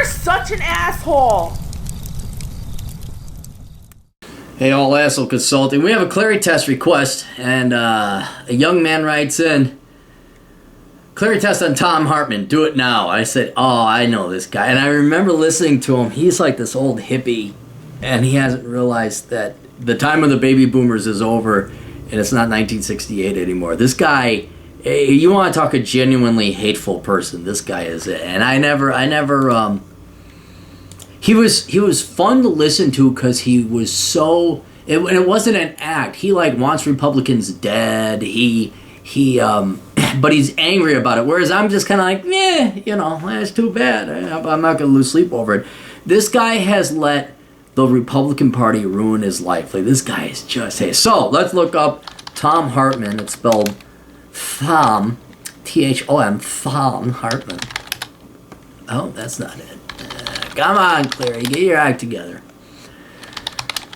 such an asshole. Hey, all asshole consulting. We have a Clarey test request, and a young man writes in, Clarey test on Thom Hartmann, do it now. I said, oh, I know this guy. And I remember listening to him. He's like this old hippie, and he hasn't realized that the time of the baby boomers is over, and it's not 1968 anymore. This guy, you want to talk a genuinely hateful person, this guy is it. And he was fun to listen to because he was so, it wasn't an act. He like wants Republicans dead. But he's angry about it. Whereas I'm just kind of like, that's too bad. I'm not going to lose sleep over it. This guy has let the Republican Party ruin his life. Like, this guy is just, hey. So let's look up Thom Hartmann. It's spelled Thom, Thom, Thom Hartmann. Oh, that's not it. Come on, Clarey, get your act together.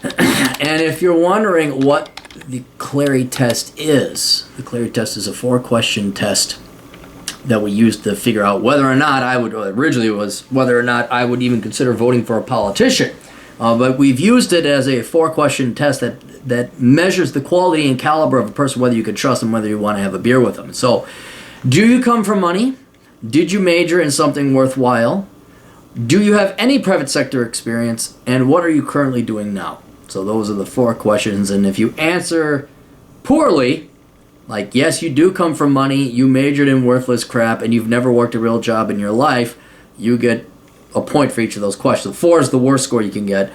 And if you're wondering what the Clarey test is, the Clarey test is a 4-question test that we used to figure out whether or not originally it was whether or not I would even consider voting for a politician. But we've used it as a 4-question test that measures the quality and caliber of a person, whether you can trust them, whether you want to have a beer with them. So, do you come from money? Did you major in something worthwhile? Do you have any private sector experience? And what are you currently doing now? So those are the 4 questions. And if you answer poorly, like yes, you do come from money, you majored in worthless crap, and you've never worked a real job in your life, you get a point for each of those questions. 4 is the worst score you can get.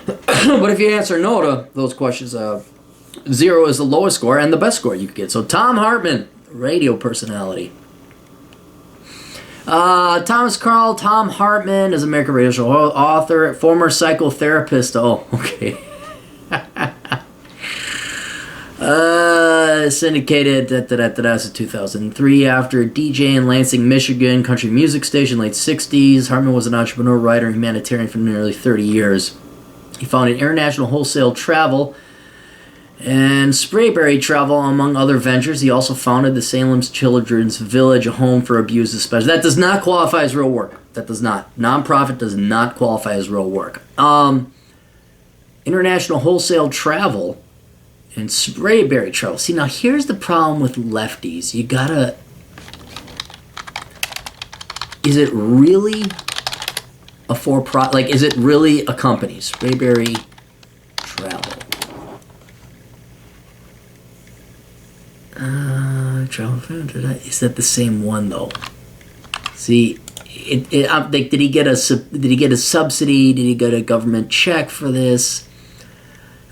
But if you answer no to those questions, 0 is the lowest score and the best score you can get. So Thom Hartmann, radio personality. Thomas Carl, Thom Hartmann is an American radio show author, former psychotherapist. Oh, okay. Syndicated since 2003 after DJ in Lansing, Michigan, country music station, late 60s. Hartmann was an entrepreneur, writer, and humanitarian for nearly 30 years. He founded International Wholesale Travel and Sprayberry Travel, among other ventures. He also founded the Salem's Children's Village, a home for abused especially. That does not qualify as real work. That does not. Nonprofit does not qualify as real work. International Wholesale Travel and Sprayberry Travel. See, now here's the problem with lefties. You gotta... Is it really a for-profit? Like, is it really a company? Sprayberry Travel. Is that the same one though? See, did he get a subsidy? Did he get a government check for this?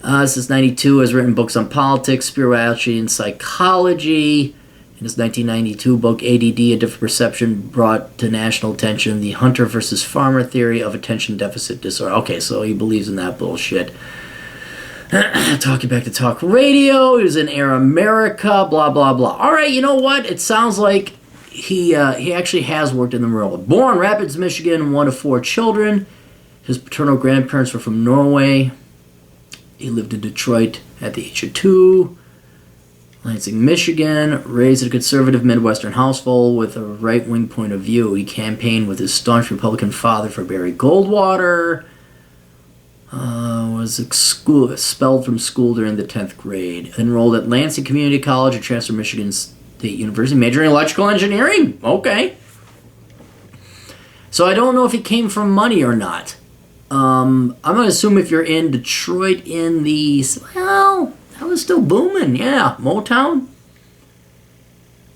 Since '92, has written books on politics, spirituality, and psychology. In his 1992 book, ADD: A Different Perception, brought to national attention the hunter versus farmer theory of attention deficit disorder. Okay, so he believes in that bullshit. Talking back to talk radio, he was in Air America, blah, blah, blah. All right, you know what? It sounds like he actually has worked in the rural. Born in Rapids, Michigan, 1 of 4 children. His paternal grandparents were from Norway. He lived in Detroit at the age of 2. Lansing, Michigan, raised in a conservative Midwestern household with a right-wing point of view. He campaigned with his staunch Republican father for Barry Goldwater. Was expelled from school during the 10th grade. Enrolled at Lansing Community College and transferred to Michigan State University, majoring in electrical engineering. Okay. So I don't know if he came from money or not. I'm going to assume if you're in Detroit in the... Well, that was still booming. Yeah, Motown.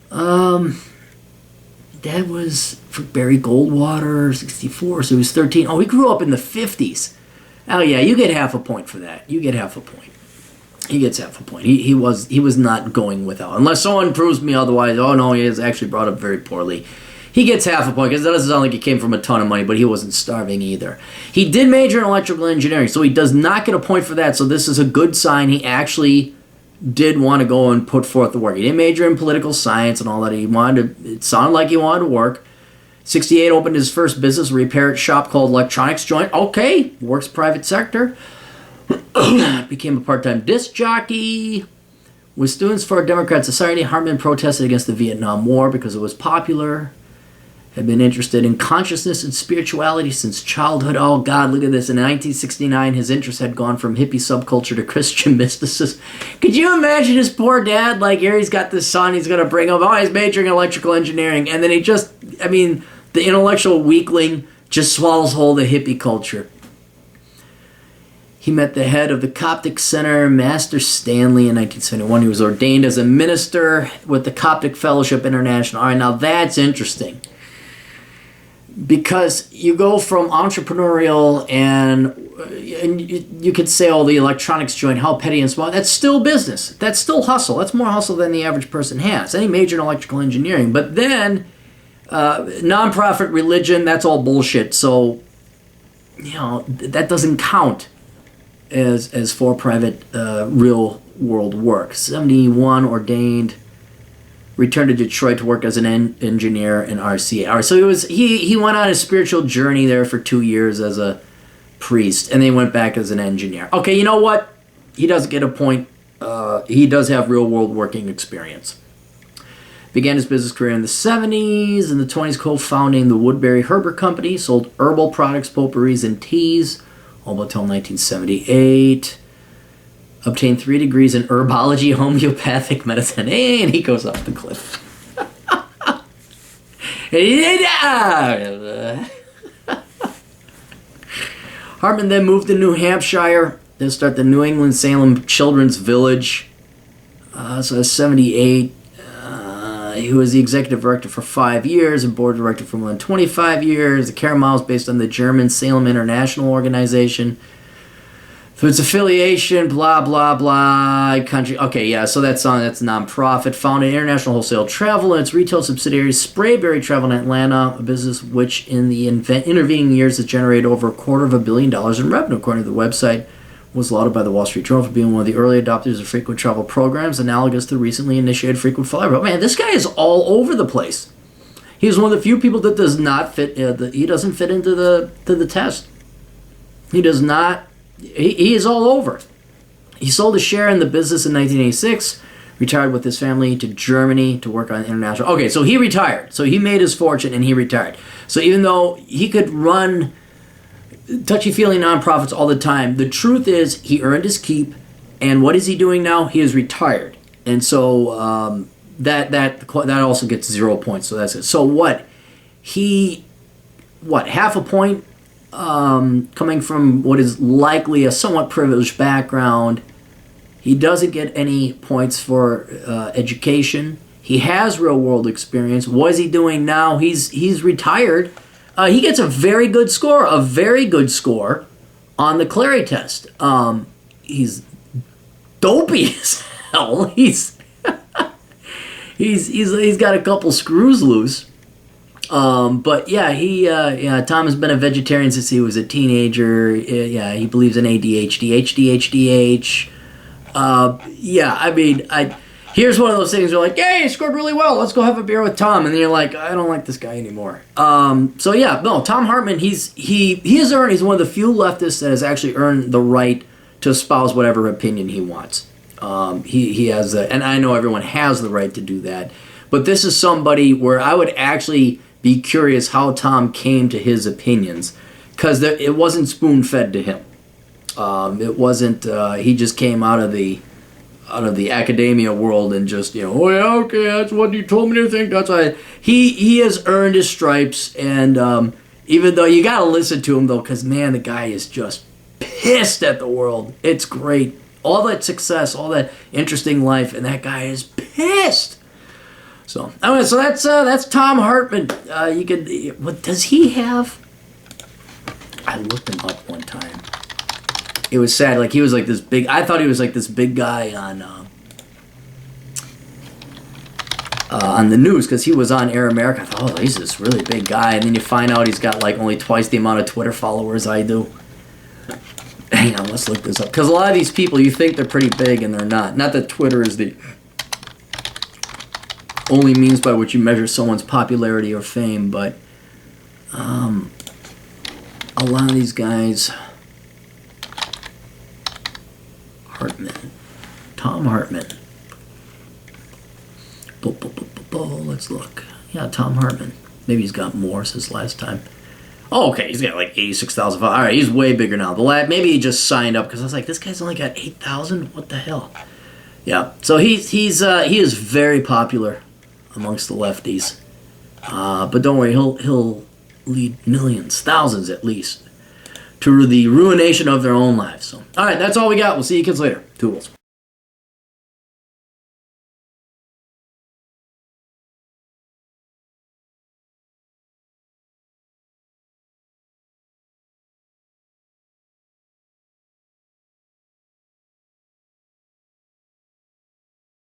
That was for Barry Goldwater, 64, so he was 13. Oh, he grew up in the 50s. Oh yeah, you get half a point for that. You get half a point. He gets half a point. He was not going without. Unless someone proves me otherwise, oh no, he is actually brought up very poorly. He gets half a point because it doesn't sound like he came from a ton of money, but he wasn't starving either. He did major in electrical engineering, so he does not get a point for that. So this is a good sign. He actually did want to go and put forth the work. He didn't major in political science and all that. It sounded like he wanted to work. 68 opened his first business, a repair shop called Electronics Joint. Okay, works private sector. Became a part-time disc jockey. With Students for a Democratic Society, Hartmann protested against the Vietnam War because it was popular. Had been interested in consciousness and spirituality since childhood. Oh, God, look at this. In 1969, his interest had gone from hippie subculture to Christian mysticism. Could you imagine his poor dad? Like, here he's got this son he's going to bring up. Oh, he's majoring in electrical engineering. And then he just, I mean, the intellectual weakling just swallows whole the hippie culture. He met the head of the Coptic Center, Master Stanley, in 1971. He was ordained as a minister with the Coptic Fellowship International. All right, now that's interesting. Because you go from entrepreneurial and you could say, oh, the electronics joint, how petty and small. That's still business. That's still hustle. That's more hustle than the average person has. Any major in electrical engineering. But then, nonprofit religion, that's all bullshit. So, you know, that doesn't count as for private real world work. 71, ordained. Returned to Detroit to work as an engineer in RCA. All right, so he went on a spiritual journey there for 2 years as a priest, and then he went back as an engineer. Okay, you know what? He does get a point. He does have real world working experience. Began his business career in the 70s. In the 20s, co-founding the Woodbury Herbert Company, sold herbal products, potpourris, and teas, all until 1978. Obtained 3 degrees in herbology, homeopathic medicine, and he goes off the cliff. Hartmann then moved to New Hampshire to start the New England Salem Children's Village. So that's 78. He was the executive director for 5 years and board director for more than 25 years. The Caramel is based on the German Salem International Organization. So its affiliation, blah, blah, blah, country. Okay, yeah, so that's nonprofit. Founded International Wholesale Travel and its retail subsidiary, Sprayberry Travel in Atlanta, a business which in the intervening years has generated over $250 million in revenue, according to the website. Was lauded by the Wall Street Journal for being one of the early adopters of frequent travel programs, analogous to the recently initiated frequent flyer. But man, this guy is all over the place. He's one of the few people that does not fit. He doesn't fit into the test. He does not. He is all over. He sold a share in the business in 1986, retired with his family to Germany to work on international. Okay, so he retired. So he made his fortune and he retired. So even though he could run touchy-feely nonprofits all the time, the truth is he earned his keep, and what is he doing now? He is retired. And so that also gets 0 points. So that's it. So half a point? Coming from what is likely a somewhat privileged background. He doesn't get any points for education. He has real world experience. What is he doing now? He's retired. He gets a very good score on the Clarey test. He's dopey as hell. He's got a couple screws loose. But yeah, Tom has been a vegetarian since he was a teenager. Yeah, he believes in ADHD, HDH. Here's one of those things where like, hey, he scored really well. Let's go have a beer with Tom. And then you're like, I don't like this guy anymore. Tom Hartmann, he's one of the few leftists that has actually earned the right to espouse whatever opinion he wants. He has, and I know everyone has the right to do that. But this is somebody where I would actually be curious how Tom came to his opinions, because it wasn't spoon-fed to him. It wasn't. He just came out of the academia world and just oh yeah, okay, that's what you told me to think. That's why he has earned his stripes, and even though you gotta listen to him though, because man, the guy is just pissed at the world. It's great, all that success, all that interesting life, and that guy is pissed. So that's Thom Hartmann. What does he have? I looked him up one time. It was sad. Like he was like this big. I thought he was like this big guy on the news because he was on Air America. I thought, oh, he's this really big guy, and then you find out he's got like only twice the amount of Twitter followers I do. Hang on, let's look this up, because a lot of these people you think they're pretty big and they're not. Not that Twitter is the only means by which you measure someone's popularity or fame, but a lot of these guys. Thom Hartmann. Let's look. Yeah, Thom Hartmann. Maybe he's got more since last time. Oh, okay, he's got like 86,000 followers. All right, he's way bigger now. Maybe he just signed up because I was like, this guy's only got 8,000. What the hell? Yeah. So he is very popular amongst the lefties. But don't worry, he'll lead millions, thousands at least, to the ruination of their own lives. So, all right, that's all we got. We'll see you kids later. Toodles.